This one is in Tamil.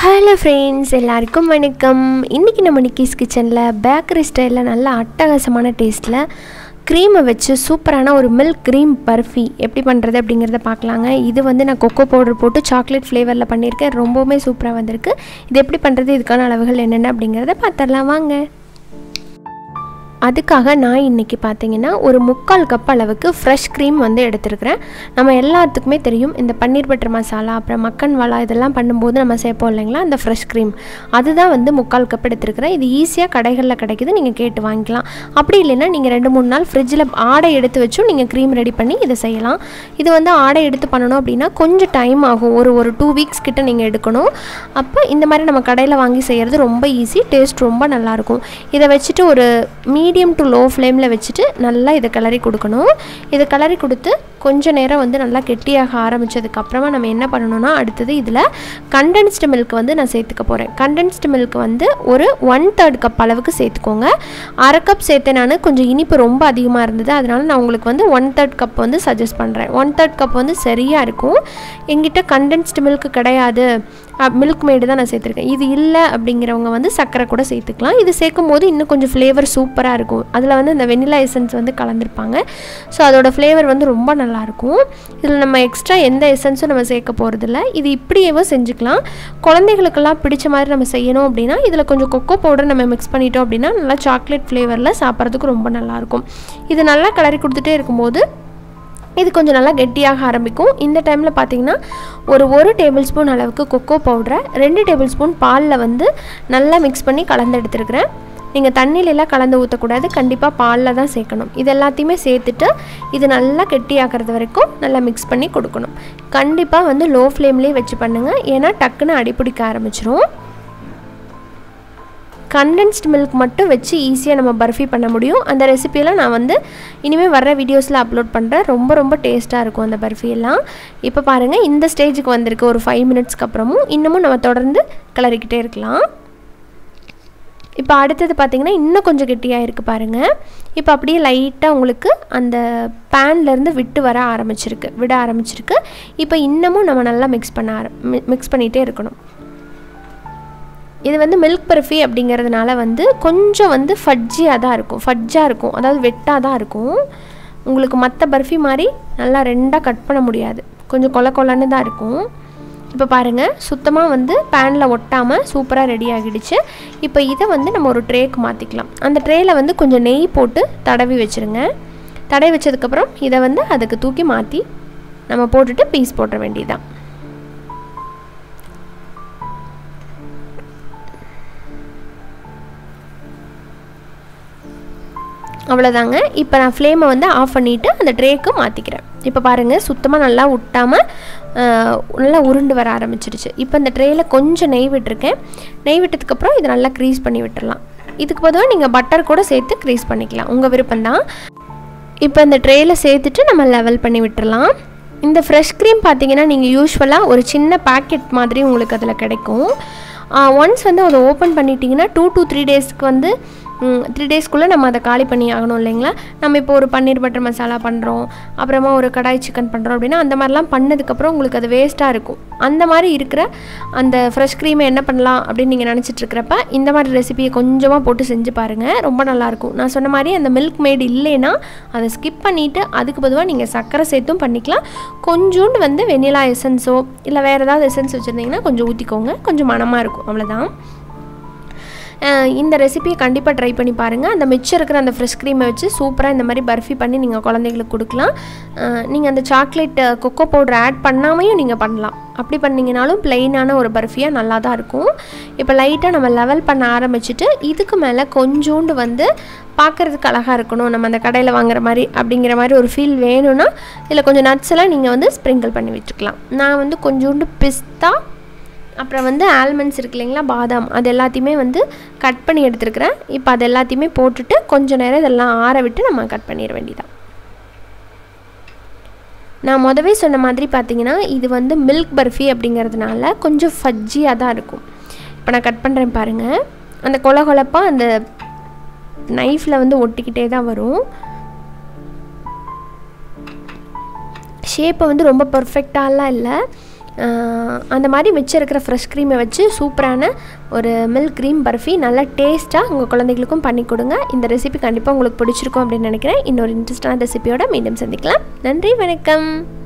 ஹலோ ஃப்ரெண்ட்ஸ், எல்லாருக்கும் வணக்கம். இன்றைக்கி நம்ம நிக்கிஸ் கிச்சனில் பேக்கரி ஸ்டைலில் நல்ல அட்டகாசமான டேஸ்ட்டில் க்ரீமை வச்சு சூப்பரான ஒரு மில்க் க்ரீம் பர்ஃபி எப்படி பண்ணுறது அப்படிங்கிறத பார்க்கலாங்க. இது வந்து நான் கொக்கோ பவுடர் போட்டு சாக்லேட் ஃப்ளேவரில் பண்ணியிருக்கேன். ரொம்பவுமே சூப்பராக வந்திருக்கு. இது எப்படி பண்ணுறது, இதுக்கான அளவுகள் என்னென்ன அப்படிங்கிறத பார்த்துடலாம் வாங்க. அதுக்காக நான் இன்றைக்கி பார்த்தீங்கன்னா ஒரு 3/4 கப் அளவுக்கு ஃப்ரெஷ் க்ரீம் வந்து எடுத்துருக்கிறேன். நம்ம எல்லாத்துக்குமே தெரியும், இந்த பன்னீர் பட்டர் மசாலா அப்புறம் மக்கன் வாலா இதெல்லாம் பண்ணும்போது நம்ம சேர்ப்போம் இல்லைங்களா, அந்த ஃப்ரெஷ் க்ரீம் அதுதான் வந்து 3/4 கப் எடுத்துருக்கிறேன். இது ஈஸியாக கடைகளில் கிடைக்குது, நீங்கள் கேட்டு வாங்கிக்கலாம். அப்படி இல்லைன்னா நீங்கள் 2-3 நாள் ஃப்ரிட்ஜில் ஆடை எடுத்து வச்சும் நீங்கள் க்ரீம் ரெடி பண்ணி இதை செய்யலாம். இது வந்து ஆடை எடுத்து பண்ணணும் அப்படின்னா கொஞ்சம் டைம் ஆகும். ஒரு 2 வீக்ஸ் கிட்ட நீங்கள் எடுக்கணும். அப்போ இந்த மாதிரி நம்ம கடையில் வாங்கி செய்கிறது ரொம்ப ஈஸி, டேஸ்ட் ரொம்ப நல்லாயிருக்கும். இதை வச்சுட்டு ஒரு மீடியம் டு லோ ஃப்ளேமில் வச்சுட்டு நல்லா இதை கிளறி கொடுக்கணும். இதை கிளறி கொடுத்து கொஞ்சம் நேரம் வந்து நல்லா கெட்டியாக ஆரம்பித்ததுக்கப்புறமா நம்ம என்ன பண்ணணும்னா, அடுத்தது இதில் கண்டென்ஸ்டு மில்க் வந்து நான் சேர்த்துக்க போகிறேன். கண்டென்ஸ்டு மில்க் வந்து ஒரு 1/3 கப் அளவுக்கு சேர்த்துக்கோங்க. 1/2 கப் சேர்த்தேன் நான், கொஞ்சம் இனிப்பு ரொம்ப அதிகமாக இருந்தது, அதனால் நான் உங்களுக்கு வந்து 1/3 கப் வந்து சஜஸ்ட் பண்ணுறேன். 1/3 கப் வந்து சரியாக இருக்கும். எங்கிட்ட கண்டென்ஸ்டு மில்க் கிடையாது, மில்க்மெய்டு தான் நான் சேர்த்துருக்கேன். இது இல்லை அப்படிங்கிறவங்க வந்து சர்க்கரை கூட சேர்த்துக்கலாம். இது சேர்க்கும் போது இன்னும் கொஞ்சம் ஃப்ளேவர் சூப்பராக இருக்கும். அதில் வந்து இந்த வெனிலா எசன்ஸ் வந்து கலந்துருப்பாங்க. ஸோ அதோடய ஃப்ளேவர் வந்து ரொம்ப நல்லாயிருக்கும். இதில் நம்ம எக்ஸ்ட்ரா எந்த எசன்ஸும் நம்ம சேர்க்க போகிறதில்ல. இது இப்படியேவும் செஞ்சுக்கலாம். குழந்தைகளுக்கெல்லாம் பிடிச்ச மாதிரி நம்ம செய்யணும் அப்படின்னா இதில் கொஞ்சம் கொக்கோ பவுடர் நம்ம மிக்ஸ் பண்ணிட்டோம் அப்படின்னா நல்லா சாக்லேட் ஃப்ளேவரில் சாப்பிட்றதுக்கு ரொம்ப நல்லாயிருக்கும். இது நல்லா கிளறி கொடுத்துட்டே இருக்கும்போது இது கொஞ்சம் நல்லா கெட்டியாக ஆரம்பிக்கும். இந்த டைமில் பார்த்தீங்கன்னா ஒரு டேபிள் ஸ்பூன் அளவுக்கு கொக்கோ பவுடரை 2 டேபிள் ஸ்பூன் பாலில் வந்து நல்லா மிக்ஸ் பண்ணி கலந்து எடுத்துருக்கிறேன். நீங்கள் தண்ணியிலலாம் கலந்து ஊற்றக்கூடாது, கண்டிப்பாக பாலில் தான் சேர்க்கணும். இது எல்லாத்தையுமே சேர்த்துட்டு இது நல்லா கெட்டியாகிறது வரைக்கும் நல்லா மிக்ஸ் பண்ணி கொடுக்கணும். கண்டிப்பாக வந்து லோ ஃப்ளேம்லேயே வச்சு பண்ணுங்கள், ஏன்னா டக்குன்னு அடிப்பிடிக்க ஆரம்பிச்சிரும். கண்டென்ஸ்ட் மில்க் மட்டும் வச்சு ஈஸியாக நம்ம பர்ஃபி பண்ண முடியும். அந்த ரெசிபியெல்லாம் நான் வந்து இனிமேல் வர்ற வீடியோஸில் அப்லோட் பண்ணுறேன். ரொம்ப டேஸ்ட்டாக இருக்கும் அந்த பர்ஃபியெல்லாம். இப்போ பாருங்கள், இந்த ஸ்டேஜுக்கு வந்திருக்கு. ஒரு 5 மினிட்ஸ்க்கு அப்புறமும் இன்னமும் நம்ம தொடர்ந்து கிளறிக்கிட்டே இருக்கலாம். இப்போ அடுத்தது பார்த்திங்கன்னா இன்னும் கொஞ்சம் கெட்டியாக இருக்குது பாருங்கள். இப்போ அப்படியே லைட்டாக உங்களுக்கு அந்த பேன்லேருந்து விட ஆரம்பிச்சிருக்கு. இப்போ இன்னமும் நம்ம நல்லா மிக்ஸ் பண்ணிகிட்டே இருக்கணும். இது வந்து மில்க் பர்ஃபி அப்படிங்கிறதுனால வந்து கொஞ்சம் வந்து ஃபட்ஜாக இருக்கும், அதாவது வெட்டாக தான் இருக்கும். உங்களுக்கு மற்ற பர்ஃபி மாதிரி நல்லா 2ஆக கட் பண்ண முடியாது, கொஞ்சம் கொலன்னு தான் இருக்கும். இப்போ பாருங்கள், சுத்தமாக வந்து பேனில் ஒட்டாமல் சூப்பராக ரெடி ஆகிடுச்சு. இப்போ இதை வந்து நம்ம ஒரு ட்ரேக்கு மாற்றிக்கலாம். அந்த ட்ரேயில் வந்து கொஞ்சம் நெய் போட்டு தடவி வச்சுருங்க. தடவி வச்சதுக்கப்புறம் இதை வந்து அதுக்கு தூக்கி மாற்றி நம்ம போட்டுட்டு பீஸ் போட வேண்டியதுதான். அவ்வளோதாங்க. இப்போ நான் ஃப்ளேமை வந்து ஆஃப் பண்ணிவிட்டு அந்த ட்ரேக்கு மாற்றிக்கிறேன். இப்போ பாருங்கள், சுத்தமாக நல்லா விட்டாமல் நல்லா உருண்டு வர ஆரம்பிச்சிருச்சு. இப்போ இந்த ட்ரேயில் கொஞ்சம் நெய் விட்டுருக்கேன். நெய் விட்டதுக்கப்புறம் இதை நல்லா க்ரீஸ் பண்ணி விட்டுடலாம். இதுக்கு பொதுவாக நீங்கள் பட்டர் கூட சேர்த்து க்ரீஸ் பண்ணிக்கலாம், உங்கள் விருப்பம்தான். இப்போ இந்த ட்ரேயில் சேர்த்துட்டு நம்ம லெவல் பண்ணி விட்டுடலாம். இந்த ஃப்ரெஷ் க்ரீம் பார்த்தீங்கன்னா நீங்கள் யூஸ்வலாக ஒரு சின்ன பேக்கெட் மாதிரி உங்களுக்கு அதில் கிடைக்கும். ஒன்ஸ் வந்து அதை ஓப்பன் பண்ணிட்டீங்கன்னா 2 to 3 டேஸ்க்கு வந்து 3 டேஸ்க்குள்ளே நம்ம அதை காலி பண்ணி ஆகணும் இல்லைங்களா. நம்ம இப்போ ஒரு பன்னீர் பட்டர் மசாலா பண்ணுறோம், அப்புறமா ஒரு கடாய் சிக்கன் பண்ணுறோம் அப்படின்னா அந்த மாதிரிலாம் பண்ணதுக்கப்புறம் உங்களுக்கு அது வேஸ்ட்டாக இருக்கும். அந்த மாதிரி இருக்கிற அந்த ஃப்ரெஷ் க்ரீமை என்ன பண்ணலாம் அப்படின்னு நீங்கள் நினச்சிட்ருக்கிறப்ப இந்த மாதிரி ரெசிபியை கொஞ்சமாக போட்டு செஞ்சு பாருங்கள், ரொம்ப நல்லாயிருக்கும். நான் சொன்ன மாதிரி அந்த மில்க் மேட் இல்லைன்னா அதை ஸ்கிப் பண்ணிவிட்டு அதுக்கு பொதுவாக நீங்கள் சர்க்கரை சேர்த்தும் பண்ணிக்கலாம். கொஞ்சோண்டு வந்து வெனிலா எசன்ஸோ இல்லை வேறு ஏதாவது எசன்ஸ் வச்சுருந்தீங்கன்னா கொஞ்சம் ஊற்றிக்கோங்க, கொஞ்சம் மணமாக இருக்கும். அவ்வளோதான். இந்த ரெசிபியை கண்டிப்பாக ட்ரை பண்ணி பாருங்கள். அந்த மிச்சம் இருக்கிற அந்த ஃப்ரெஷ் க்ரீமை வச்சு சூப்பராக இந்த மாதிரி பர்ஃபி பண்ணி நீங்கள் குழந்தைங்களுக்கு கொடுக்கலாம். நீங்கள் அந்த சாக்லேட் கொக்கோ பவுடர் ஆட் பண்ணாமையும் நீங்கள் பண்ணலாம். அப்படி பண்ணிங்கனாலும் ப்ளெயினான ஒரு பர்ஃபியாக நல்லா தான் இருக்கும். இப்போ லைட்டாக நம்ம லெவல் பண்ண ஆரம்பிச்சுட்டு இதுக்கு மேலே கொஞ்சோண்டு வந்து பார்க்குறதுக்கு அழகாக இருக்கணும், நம்ம அந்த கடையில் வாங்குற மாதிரி அப்படிங்கிற மாதிரி ஒரு ஃபீல் வேணும்னா இதில் கொஞ்சம் நட்ஸ் எல்லாம் நீங்கள் வந்து ஸ்ப்ரிங்கிள் பண்ணி விட்டுக்கலாம். நான் வந்து கொஞ்சோண்டு பிஸ்தா அப்புறம் வந்து ஆல்மண்ட்ஸ் இருக்கு இல்லைங்களா, பாதாம், அது எல்லாத்தையுமே வந்து கட் பண்ணி எடுத்துருக்கிறேன். இப்போ அது எல்லாத்தையுமே போட்டுட்டு கொஞ்சம் நேரம் இதெல்லாம் ஆற விட்டு நம்ம கட் பண்ணிட வேண்டியதான். நான் முதவே சொன்ன மாதிரி பார்த்தீங்கன்னா இது வந்து மில்க் பர்ஃபி அப்படிங்கிறதுனால கொஞ்சம் ஃபட்ஜியாக தான் இருக்கும். இப்போ நான் கட் பண்ணுறேன் பாருங்கள். அந்த கொலப்பாக அந்த நைஃப்பில் வந்து ஒட்டிக்கிட்டே தான் வரும். ஷேப்பை வந்து ரொம்ப பர்ஃபெக்டாலாம் இல்லை, அந்த மாதிரி மிச்சம் இருக்கிற ஃப்ரெஷ் க்ரீமை வச்சு சூப்பரான ஒரு மில்க் க்ரீம் பர்ஃபி நல்லா டேஸ்ட்டாக உங்கள் குழந்தைகளுக்கும் பண்ணி கொடுங்க. இந்த ரெசிபி கண்டிப்பாக உங்களுக்கு பிடிச்சிருக்கும் அப்படின்னு நினைக்கிறேன். இன்னொரு இன்ட்ரெஸ்டான ரெசிபியோட மீண்டும் சந்திக்கலாம். நன்றி, வணக்கம்.